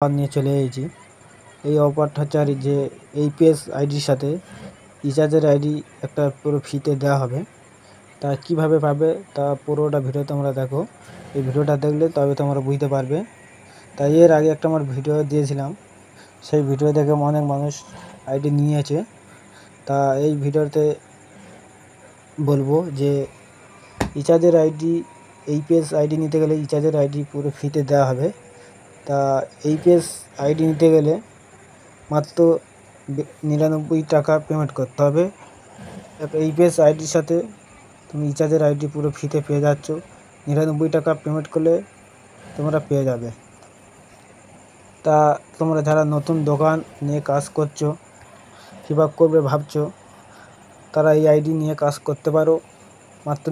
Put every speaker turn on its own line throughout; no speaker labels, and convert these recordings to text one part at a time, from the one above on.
নিয়ে চলে এসেছি। এই অফারটা হচ্ছে আর যে এইপিএস আইডির সাথে রিচার্জের আইডি একটা পুরো ফ্রিতে দেওয়া হবে। তা কিভাবে পাবে তা পুরোটা ভিডিও তোমরা দেখো। এই ভিডিওটা দেখলে তবে তোমরা বুঝতে পারবে। তাই এর আগে একটা আমার ভিডিও দিয়েছিলাম, সেই ভিডিও দেখে অনেক মানুষ আইডি নিয়েছে। তা এই ভিডিওতে বলবো যে রিচার্জের আইডি এইপিএস আইডি নিতে গেলে রিচার্জের আইডি পুরো ফ্রিতে দেওয়া হবে। তা এইপিএস আইডি নিতে গেলে মাত্র 99 টাকা পেমেন্ট করতে হবে। এইপিএস আইডির সাথে তুমি রিচার্জের আইডি পুরো ফ্রিতে পেয়ে যাচ্ছ। 99 টাকা পেমেন্ট করলে তোমরা পেয়ে যাবে। তা তোমরা যারা নতুন দোকান নিয়ে কাজ করছো কিংবা করবে ভাবছো, তারা এই আইডি নিয়ে কাজ করতে পারো। মাত্র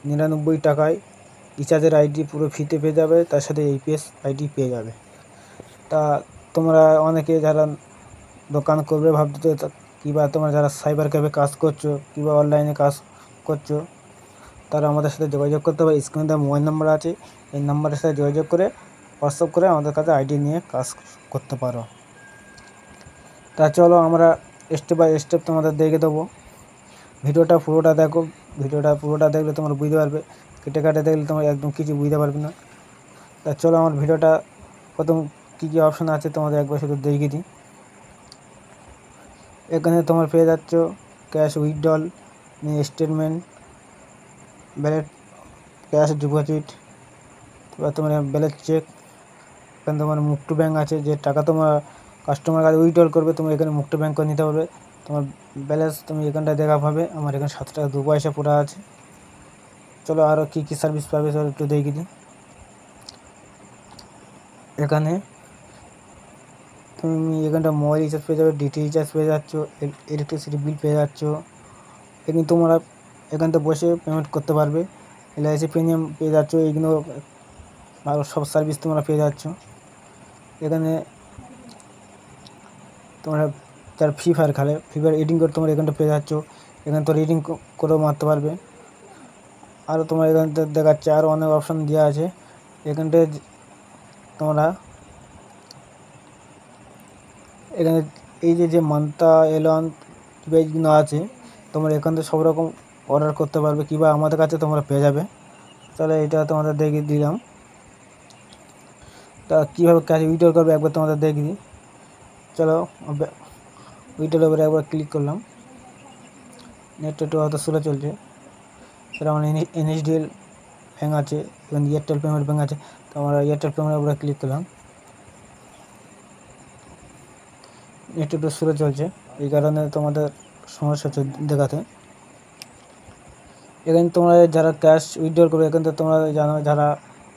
99 টাকায় রিচার্জের আইডি পুরো ফ্রিতে পেয়ে যাবে, তার সাথে এইপিএস আইডি পেয়ে যাবে। তা তোমরা অনেকে যারা দোকান করবে ভাবছো কিংবা তোমরা যারা সাইবার ক্যাফে কাজ করছো কিংবা অনলাইনে কাজ করছো, তারা আমাদের সাথে যোগাযোগ করতে হবে। স্ক্রিনে দেওয়া মোবাইল নাম্বার আছে, এই নাম্বারের সাথে যোগাযোগ করে হোয়াটসঅ্যাপ করে আমাদের কাছে আইডি নিয়ে কাজ করতে পারো। তা চলো আমরা স্টেপ বাই স্টেপ তোমাদের দেখে দেবো। ভিডিওটা পুরোটা দেখো, ভিডিওটা পুরোটা দেখলে তোমরা বুঝতে পারবে। কেটে কাটে দেখলে তোমরা একদম কিছু বুঝতে পারবে না। তা চলো আমার ভিডিওটা প্রথম কী কী অপশান আছে তোমাদের একবার শুধু দেখিয়ে দিই। এখানে তোমরা পেয়ে যাচ্ছ cash withdrawal, statement, balance, cash deposit, এবার তোমার ব্যালেন্স চেক। এখানে তোমার মুভ টু ব্যাঙ্ক আছে, যে টাকা তোমার কাস্টমার কাছে উইথড্রল করবে তুমি এখানে মুভ টু ব্যাঙ্ক করে নিতে পারবে। তোমার ব্যালেন্স তুমি এখানটায় দেখা পাবে। আমার এখানে 7 টাকা 2 পয়সা পুরো আছে। চলো আরও কী কী সার্ভিস পাবে চলো একটু দেখিয়ে দিই। এখানে তুমি এখানটা মোবাইল রিচার্জ পেয়ে যাবে, ডিটি রিচার্জ পেয়ে যাচ্ছ, ইলেকট্রিসিটি বিল পেয়ে যাচ্ছ। এখানে তোমরা এখানটা বসে পেমেন্ট করতে পারবে। এলআইসি প্রিমিয়াম পেয়ে যাচ্ছ, এইগুলো আরও সব সার্ভিস তোমরা পেয়ে যাচ্ছ। এখানে তোমরা যারা ফ্রি ফায়ার খেলে, ফ্রি ফায়ার এডিটিং করে তোমরা এখানটা পেয়ে যাচ্ছ। এখানে তো এডিটিং করেও মারতে পারবে। আরও তোমার এখানটা দেখাচ্ছে আরও অনেক অপশান দেওয়া আছে। এখানটায় তোমরা এখানে এই যে মান্তা এলন ডিভাইসগুলো আছে, তোমরা এখান থেকে সব রকম অর্ডার করতে পারবে কিংবা আমাদের কাছে তোমরা পেয়ে যাবে। তাহলে এটা তোমাদের দেখিয়ে দিলাম। তা কীভাবে ক্যাশ উইথড্র করবে একবার তোমাদের দেখিয়ে দিই। চলো উইথড্রর উপরে একবার ক্লিক করলাম। নেটটা একটু হয়তো স্লো চলছে। সেটা আমার এনএসডিএল ব্যাঙ্ক আছে, এবং এয়ারটেল পেমেন্ট ব্যাঙ্ক আছে। তো আমরা এয়ারটেল পেমেন্টের উপরে ক্লিক করলাম। নেট একটু স্লো চলছে, এই কারণে তোমাদের সমস্যা হচ্ছে দেখাতে। এখানে তোমরা যারা ক্যাশ উইথড্র করবে, এখান থেকে তোমরা জানো যারা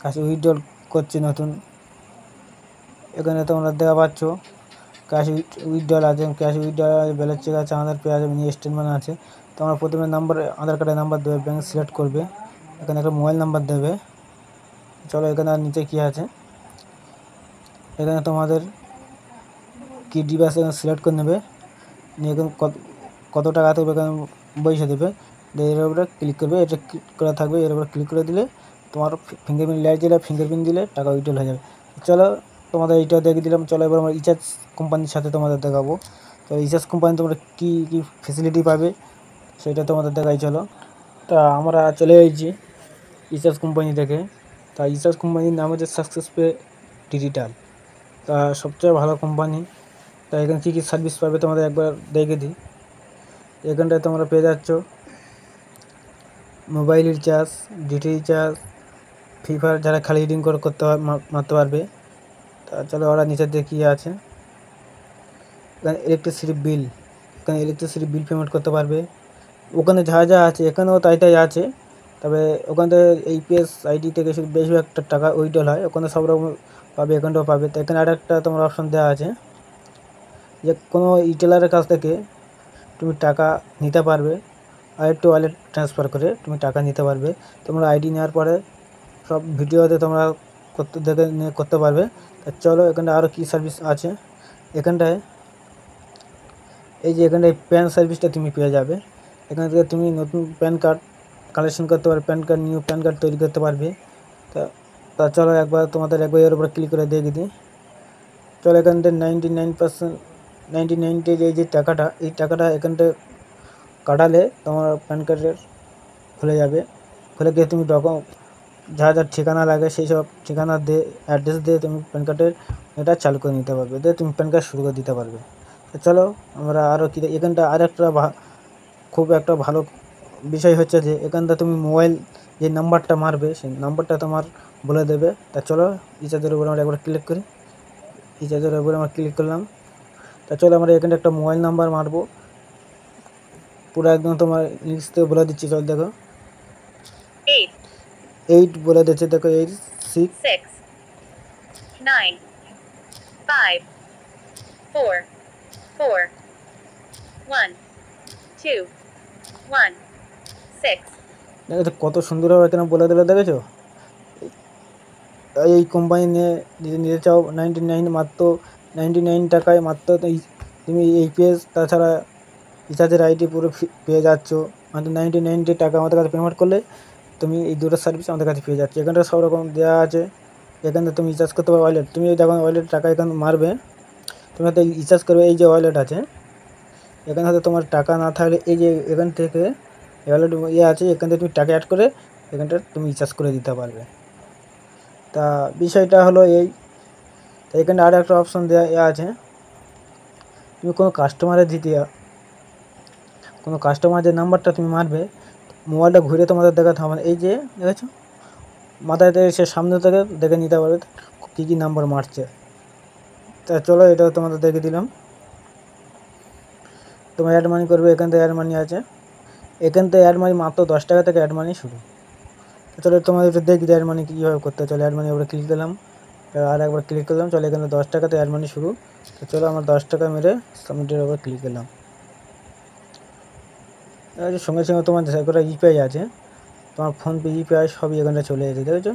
ক্যাশ উইথড্র করছে নতুন, এখানে তোমরা দেখা পাচ্ছ ক্যাশ উইথড্রল আছে, ক্যাশ উইথড্রল আছে, ব্যালেন্স চেক আছে, আধার পে আছে, মিনি স্টেটমেন্ট আছে। তোমরা প্রথমে নাম্বার আধার কার্ডের নাম্বার দেবে, ব্যাঙ্ক সিলেক্ট করবে, এখানে একটা মোবাইল নাম্বার দেবে। চলো এখানে আর নিচে কী আছে, এখানে তোমাদের কি ডিভাইস এখানে সিলেক্ট করে নেবে, নিয়ে এখানে কত টাকা থাকবে এখানে বসে দেবে, এর উপরে ক্লিক করবে। এটা ক্লিক করা থাকবে, এর উপরে ক্লিক করে দিলে তোমার ফিঙ্গারপ্রিন্ট লাইট দিলে ফিঙ্গারপ্রিন্ট দিলে টাকা উইথড্রল হয়ে যাবে। চলো তোমাদের এইটা দেখিয়ে দিলাম। চলো এবার আমরা রিচার্জ কোম্পানির সাথে তোমাদের দেখাবো। তো রিচার্জ কোম্পানি তোমরা কী কী ফেসিলিটি পাবে সেটা তোমাদের দেখাই। চলো, তা আমরা চলে এসেছি রিচার্জ কোম্পানি থেকে। তা রিচার্জ কোম্পানির নাম হচ্ছে সাকসেস পে ডিজিটাল। তা সবচেয়ে ভালো কোম্পানি। তা এখানে কী কী সার্ভিস পাবে তোমাদের একবার দেখে দিই। এখানটায় তোমরা পেয়ে যাচ্ছ mobile recharge, DT recharge, Free Fire যারা খালি রিডিং করে করতে মারতে পারবে। তা চলো ওরা নিচের দিকে কী আছে, এখানে ইলেকট্রিসিটি বিল, এখানে ইলেকট্রিসিটি বিল পেমেন্ট করতে পারবে। ওখানে যা যা আছে এখানেও তাই তাই আছে, তবে ওখান থেকে এইপিএস আইডি থেকে শুধু বেশিরভাগ টাকা উইথড্রল হয়, ওখানে সব রকম পাবে, এখানটাও পাবে। তো এখানে আরেকটা তোমার অপশান দেওয়া আছে যে কোনো রিটেলারের কাছ থেকে তুমি টাকা নিতে পারবে, আর একটু ওয়ালেট ট্রান্সফার করে তুমি টাকা নিতে পারবে। তোমরা আইডি নেওয়ার পরে সব ভিডিওতে তোমরা দেখে নিয়ে করতে পারবে। তা চলো এখানে আরও কী সার্ভিস আছে। এখানটায় এই যে এখানটায় প্যান সার্ভিসটা তুমি পেয়ে যাবে। এখান থেকে তুমি নতুন প্যান কার্ড কালেকশন করতে পারবে, pan card new pan card তৈরি করতে পারবে। তা চলো একবার তোমাদের একবার এর উপরে ক্লিক করে দেখে দিই। চলো এখান থেকে 99% 99 যে টাকাটা, এই টাকাটা এখান থেকে কাটালে তোমার প্যান কার্ডের খুলে যাবে। খুলে গিয়ে তুমি যা যা ঠিকানা লাগে সেই সব ঠিকানা দিয়ে, অ্যাড্রেস দিয়ে তুমি প্যান কার্ডের এটা চালু করে নিতে পারবে, দিয়ে তুমি প্যান কার্ড শুরু করে দিতে পারবে। তো চলো আমরা আরও কী, এখানটা আর একটা খুব একটা ভালো বিষয় হচ্ছে যে এখানটা তুমি মোবাইল যে নাম্বারটা মারবে সেই নাম্বারটা তোমার বলে দেবে। তা চলো রিচার্জের উপরে আমরা একবার ক্লিক করি। রিচার্জের উপরে আমরা ক্লিক করলাম। তা চলো আমরা এখানে একটা মোবাইল নাম্বার মারবো, পুরো একদম তোমার লিস্টে বলে দিচ্ছি। চল দেখো 8 বলে দিচ্ছে, দেখো 8 6
9 5 4 4 1 2 1 6।
দেখো তো কত সুন্দরভাবে এখানে বলে দিলে, দেখেছো? এই কোম্পানি যদি নিতে চাও 99 মাত্র 99 টাকায় মাত্র তুমি এইপিএস তাছাড়া রিচার্জের আইডি পুরো পেয়ে যাচ্ছ। মাত্র 99 টাকা আমাদের কাছে পেমেন্ট করলে তুমি এই দুটো সার্ভিস আমাদের কাছে পেয়ে যাচ্ছ। এখানটা সব রকম দেওয়া আছে। এখানে তুমি রিচার্জ করতে পারো ওয়ালেট, তুমি যখন ওয়ালেট টাকা এখানে মারবে তুমি হয়তো রিচার্জ করবে, এই যে ওয়ালেট আছে এখানে হয়তো তোমার টাকা না থাকলে এই যে এখান থেকে ওয়ালেট আছে, এখান থেকে তুমি টাকা অ্যাড করে এখানটা তুমি রিচার্জ করে দিতে পারবে। তা বিষয়টা হলো এই। তো এখানে আর একটা অপশন দেওয়া আছে, তুমি কোনো কাস্টমার যে নাম্বারটা তুমি মারবে মোবাইলটা ঘুরে তোমাদের দেখাতে হবে না। এই যে দেখেছো মাথায় থেকে সে সামনে থেকে দেখে নিতে পারবে কী কী নাম্বার মারছে। তা চলো এটাও তোমাদের দেখে দিলাম। তোমার অ্যাড মানি করবে, এখান থেকে অ্যাড মানি আছে, এখান থেকে অ্যাড মানি মাত্র 10 টাকা থেকে অ্যাড মানি শুরু। তো চলো তোমাদের একটু দেখি অ্যাড মানি কীভাবে করতে। চলো অ্যাড মানি উপরে ক্লিক দিলাম, আর একবার ক্লিক করলাম। চলো এখানে 10 টাকাতে অ্যাড মানি শুরু। তো চলো আমার 10 টাকা মেরে সাবমিটের উপর ক্লিক করলাম। সঙ্গে সঙ্গে তোমার যে কটা ইউপিআই আছে, তোমার ফোনপে ইউপিআই সবই এখানটা চলে এসেছে, দেখেছো?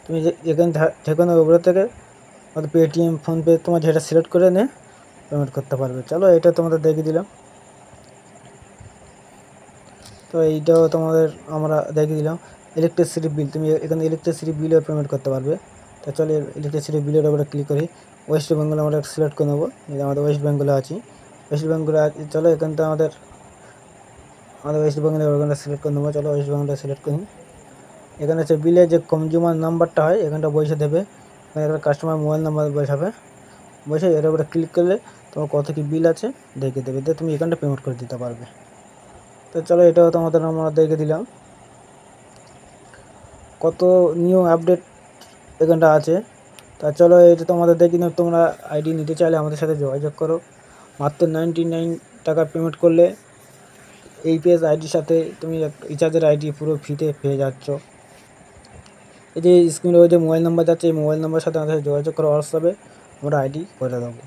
তুমি এখান যে কোনো উপরে থেকে হয়তো পেটিএম ফোনপে তোমার যেটা সিলেক্ট করে নিয়ে পেমেন্ট করতে পারবে। চলো এটা তোমাদের দেখিয়ে দিলাম। তো এইটাও তোমাদের আমরা দেখিয়ে দিলাম। ইলেকট্রিসিটি বিল, তুমি এখানে ইলেকট্রিসিটি বিলও পেমেন্ট করতে পারবে। তো চলো ইলেকট্রিসিটি বিলের উপরে ক্লিক করি। ওয়েস্ট বেঙ্গল আমরা সিলেক্ট করে নেবো, আমাদের ওয়েস্ট বেঙ্গলে আছি। ওয়েস্ট বেঙ্গলে চলো এখানটা আমাদের ওয়েস্ট বেঙ্গলের ওখানটা সিলেক্ট করে নেবো। চলো ওয়েস্ট বেঙ্গলটা সিলেক্ট করি। এখানে হচ্ছে বিলের যে কনজিউমার নাম্বারটা হয় এখানটা বসে দেবে, এখানে কাস্টমার মোবাইল নাম্বার বসাবে। বসে এর উপরে ক্লিক করলে তোমার কত কী বিল আছে দেখে দেবে, দিয়ে তুমি এখানটা পেমেন্ট করে দিতে পারবে। তো চলো এটাও তোমাদের আমরা দেখে দিলাম। কত নিউ আপডেট এখানটা আছে। তা চলো এটা তোমাদের দেখি না, তোমরা আইডি নিতে চাইলে আমাদের সাথে যোগাযোগ করো। মাত্র 99 টাকা পেমেন্ট করলে এইপিএস আইডির সাথে তুমি রিচার্জের আইডি পুরো ফ্রিতে পেয়ে যাচ্ছ। এই যে স্ক্রিনের ওই যে মোবাইল নাম্বার যাচ্ছে, এই মোবাইল নাম্বারের সাথে আমাদের যোগাযোগ করে হোয়াটসঅ্যাপে আমরা আইডি করে দেবো।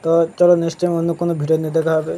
তো চলো নেক্সট টাইম অন্য কোনো ভিডিও নিয়ে দেখা হবে।